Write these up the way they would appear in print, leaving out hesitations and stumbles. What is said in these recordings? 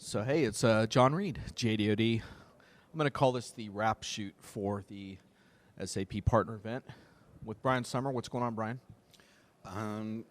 So hey, it's Jon Reed, JDOD. I'm going to call this the wrap shoot for the SAP partner event with Brian Sommer. What's going on, Brian?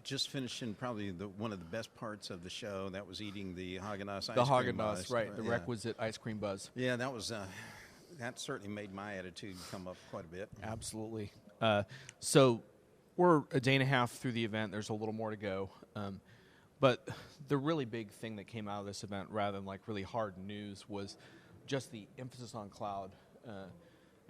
Just finishing probably one of the best parts of the show. That was eating the Haagen-Dazs ice cream. The Haagen-Dazs, buzz. right? The requisite ice cream buzz. Yeah, that was that certainly made my attitude come up quite a bit. Absolutely. So we're a day and a half through the event. There's a little more to go. But the really big thing that came out of this event, rather than like really hard news, was just the emphasis on cloud.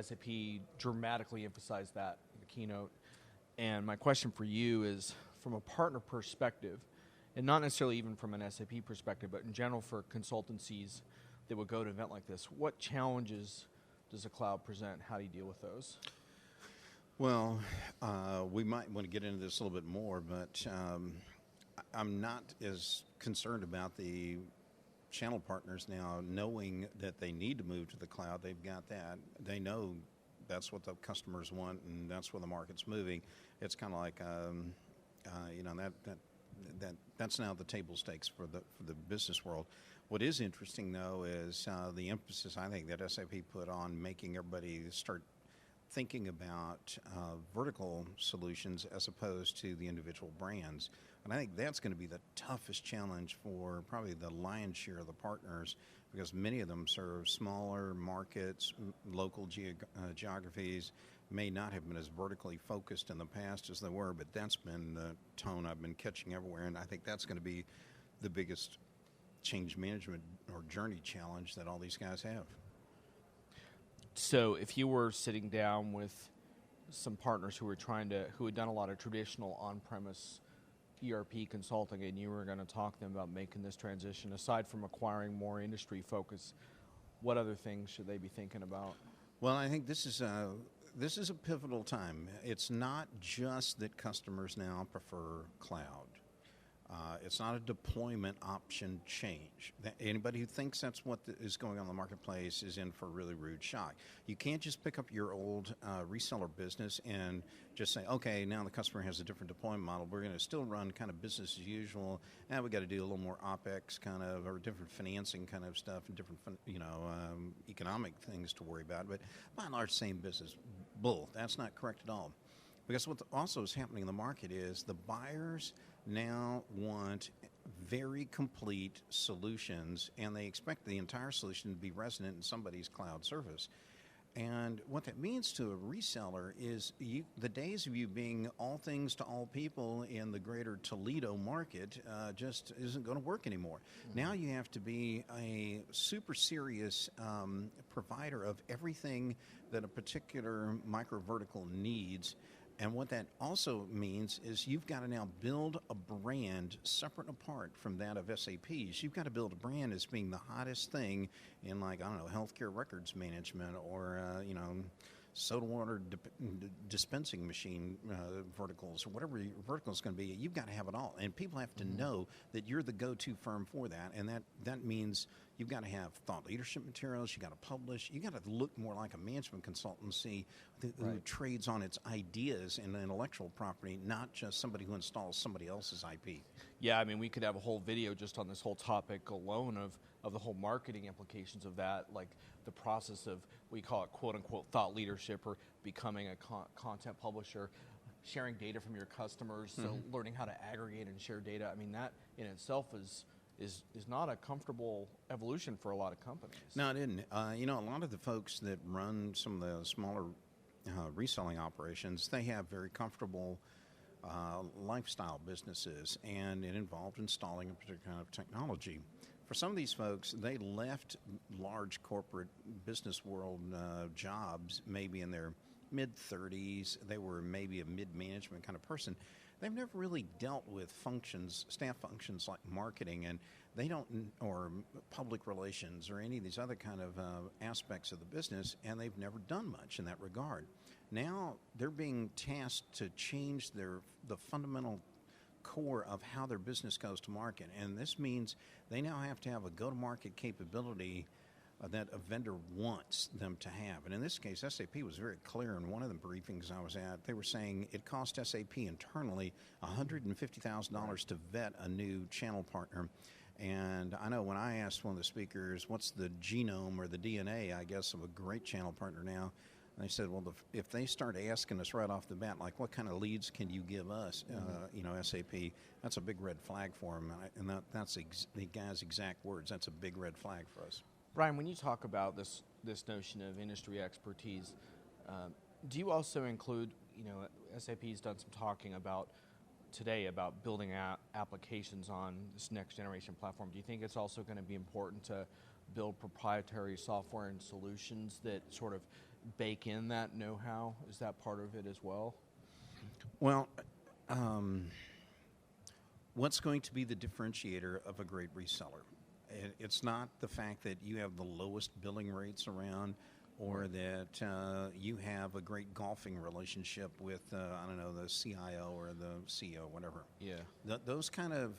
SAP dramatically emphasized that in the keynote. And my question for you is, from a partner perspective, and not necessarily even from an SAP perspective, but in general for consultancies that would go to an event like this, what challenges does the cloud present? How do you deal with those? Well, we might want to get into this a little bit more, but I'm not as concerned about the channel partners now knowing that they need to move to the cloud. They've got that. They know that's what the customers want, and that's where the market's moving. It's kind of like, that's now the table stakes for the business world. What is interesting, though, is the emphasis I think that SAP put on making everybody start thinking about vertical solutions as opposed to the individual brands. And I think that's going to be the toughest challenge for probably the lion's share of the partners, because many of them serve smaller markets, local geographies, may not have been as vertically focused in the past as they were, but that's been the tone I've been catching everywhere, and I think that's going to be the biggest change management or journey challenge that all these guys have. So if you were sitting down with some partners who had done a lot of traditional on-premise ERP consulting, and you were going to talk to them about making this transition, aside from acquiring more industry focus, what other things should they be thinking about? Well, I think this is a pivotal time. It's not just that customers now prefer cloud. It's not a deployment option change. Anybody who thinks that's what is going on in the marketplace is in for a really rude shock. You can't just pick up your old reseller business and just say, okay, now the customer has a different deployment model. We're going to still run kind of business as usual. Now we got to do a little more OpEx kind of, or different financing kind of stuff, and different economic things to worry about. But by and large, same business. Bull. That's not correct at all. Because what also is happening in the market is the buyers now want very complete solutions, and they expect the entire solution to be resident in somebody's cloud service. And what that means to a reseller is the days of you being all things to all people in the greater Toledo market just isn't going to work anymore. Mm-hmm. Now you have to be a super serious provider of everything that a particular micro-vertical needs. And what that also means is you've got to now build a brand separate and apart from that of SAP's. You've got to build a brand as being the hottest thing in, like, I don't know, healthcare records management, or, soda water dispensing machine verticals, or whatever your vertical is going to be. You've got to have it all. And people have to know that you're the go-to firm for that. And that means you've got to have thought leadership materials. You've got to publish. You've got to look more like a management consultancy who trades on its ideas and intellectual property, not just somebody who installs somebody else's IP. Yeah, I mean, we could have a whole video just on this whole topic alone of the whole marketing implications of that, like the process of, we call it quote-unquote thought leadership, or becoming a content publisher, sharing data from your customers, so learning how to aggregate and share data. I mean, that in itself is not a comfortable evolution for a lot of companies. No, it isn't. A lot of the folks that run some of the smaller reselling operations, they have very comfortable lifestyle businesses, and it involved installing a particular kind of technology. For some of these folks, they left large corporate business world jobs maybe in their mid-30s. They were maybe a mid-management kind of person. They've never really dealt with staff functions like marketing, and they don't, or public relations, or any of these other kind of aspects of the business, and they've never done much in that regard. Now they're being tasked to change the fundamental core of how their business goes to market, and this means they now have to have a go-to-market capability that a vendor wants them to have. And in this case, SAP was very clear in one of the briefings I was at. They were saying it cost SAP internally $150,000 to vet a new channel partner. And I know when I asked one of the speakers, what's the genome or the DNA, I guess, of a great channel partner now, and they said, well, if they start asking us right off the bat, like, what kind of leads can you give us, SAP, that's a big red flag for them. And that's the guy's exact words. That's a big red flag for us. Brian, when you talk about this notion of industry expertise, do you also include, SAP's done some talking about today about building applications on this next generation platform. Do you think it's also going to be important to build proprietary software and solutions that sort of bake in that know-how? Is that part of it as well? Well, what's going to be the differentiator of a great reseller? It's not the fact that you have the lowest billing rates around, or that you have a great golfing relationship with, the CIO or the CEO, whatever. Yeah. Those kind of...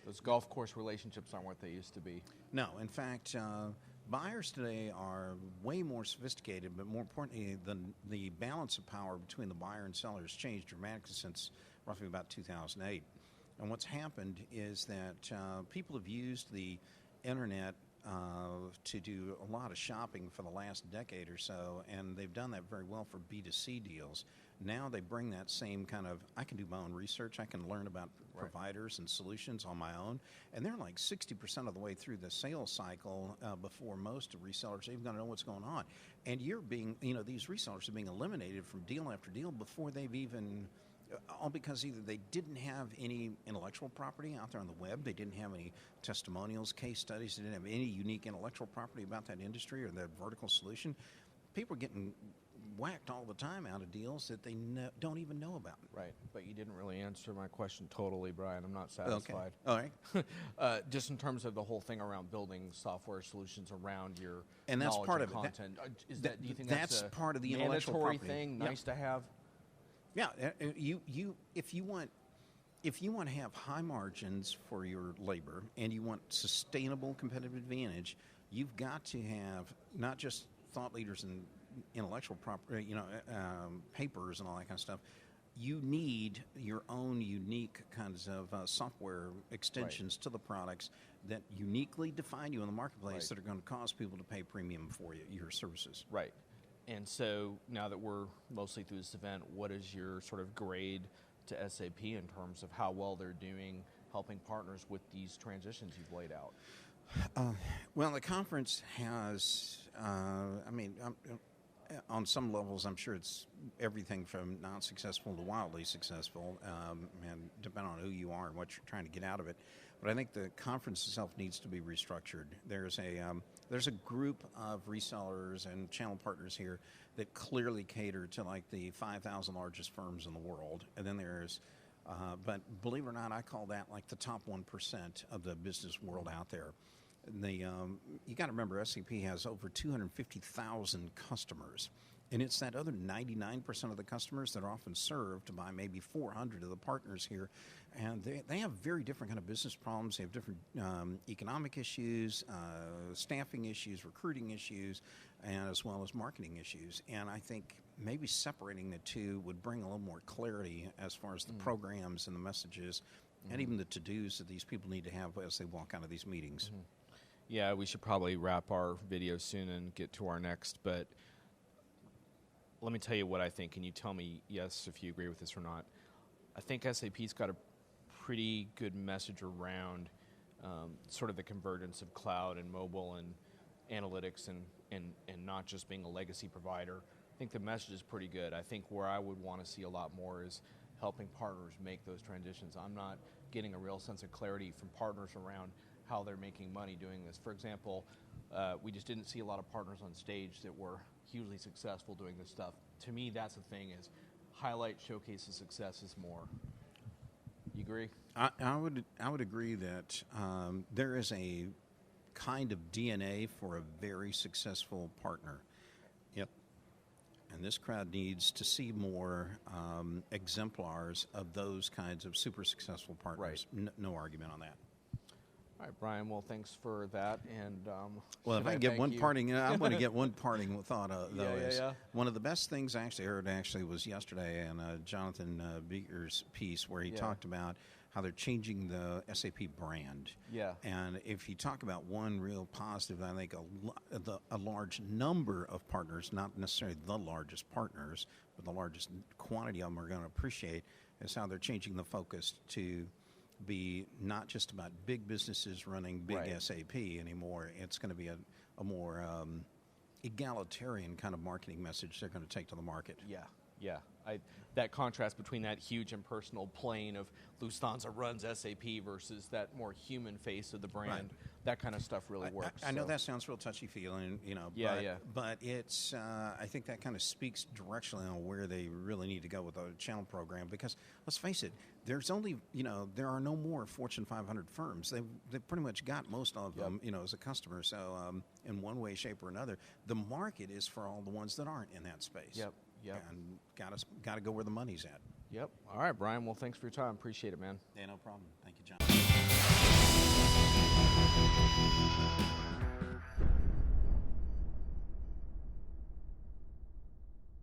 those golf course relationships aren't what they used to be. No. In fact, buyers today are way more sophisticated, but more importantly, the balance of power between the buyer and seller has changed dramatically since roughly about 2008. And what's happened is that people have used the internet to do a lot of shopping for the last decade or so, and they've done that very well for B2C deals. Now they bring that same kind of, I can do my own research, I can learn about providers and solutions on my own, and they're like 60% of the way through the sales cycle before most resellers are even going to know what's going on. And these resellers are being eliminated from deal after deal before they've even... all because either they didn't have any intellectual property out there on the web, they didn't have any testimonials, case studies, they didn't have any unique intellectual property about that industry or that vertical solution. People are getting whacked all the time out of deals that they don't even know about. Right, but you didn't really answer my question totally, Brian. I'm not satisfied. Okay. All right. Just in terms of the whole thing around building software solutions around your and that's knowledge part and of content. It. Do you think that's part of the intellectual mandatory property thing, nice to have? Yeah, if you want to have high margins for your labor and you want sustainable competitive advantage, you've got to have not just thought leaders and intellectual property, papers and all that kind of stuff. You need your own unique kinds of software extensions to the products that uniquely define you in the marketplace that are going to cause people to pay premium for your services. Right. And so now that we're mostly through this event, what is your sort of grade to SAP in terms of how well they're doing helping partners with these transitions you've laid out? Well, the conference has, on some levels, I'm sure it's everything from not successful to wildly successful, and depending on who you are and what you're trying to get out of it. But I think the conference itself needs to be restructured. There's a group of resellers and channel partners here that clearly cater to like the 5,000 largest firms in the world, and then there's, but believe it or not, I call that like the top 1% of the business world out there. You got to remember, SAP has over 250,000 customers. And it's that other 99% of the customers that are often served by maybe 400 of the partners here. And they have very different kind of business problems. They have different economic issues, staffing issues, recruiting issues, and as well as marketing issues. And I think maybe separating the two would bring a little more clarity as far as the programs and the messages and even the to-dos that these people need to have as they walk out of these meetings. Yeah, we should probably wrap our video soon and get to our next, but let me tell you what I think, and you tell me yes if you agree with this or not. I think SAP's got a pretty good message around sort of the convergence of cloud and mobile and analytics and not just being a legacy provider. I think the message is pretty good. I think where I would want to see a lot more is helping partners make those transitions. I'm not getting a real sense of clarity from partners around how they're making money doing this. For example, we just didn't see a lot of partners on stage that were hugely successful doing this stuff. To me, that's the thing, is highlight, showcase the success is more. You agree? I would agree that there is a kind of DNA for a very successful partner. Yep. And this crowd needs to see more exemplars of those kinds of super successful partners. Right. No argument on that. All right, Brian. Well, thanks for that. And well, if I can get one parting, I'm going to get one parting thought. Yeah. One of the best things I heard was yesterday in Jonathan Beeker's piece where he talked about how they're changing the SAP brand. Yeah. And if you talk about one real positive, I think a large number of partners, not necessarily the largest partners, but the largest quantity of them are going to appreciate, is how they're changing the focus to be not just about big businesses running big Right. SAP anymore. It's going to be a more egalitarian kind of marketing message they're going to take to the market. Yeah, yeah. That contrast between that huge impersonal plane of Lufthansa runs SAP versus that more human face of the brand, Right. that kind of stuff really works. I know so. that sounds real touchy-feely, Yeah, but, yeah. but it's, I think that kind of speaks directionally on where they really need to go with the channel program, because let's face it, there's only, there are no more Fortune 500 firms. They've pretty much got most of Yep. them, as a customer. So in one way, shape, or another, the market is for all the ones that aren't in that space. Yep. Yep. And got to go where the money's at. Yep. All right, Brian. Well, thanks for your time. Appreciate it, man. Yeah, no problem. Thank you, John.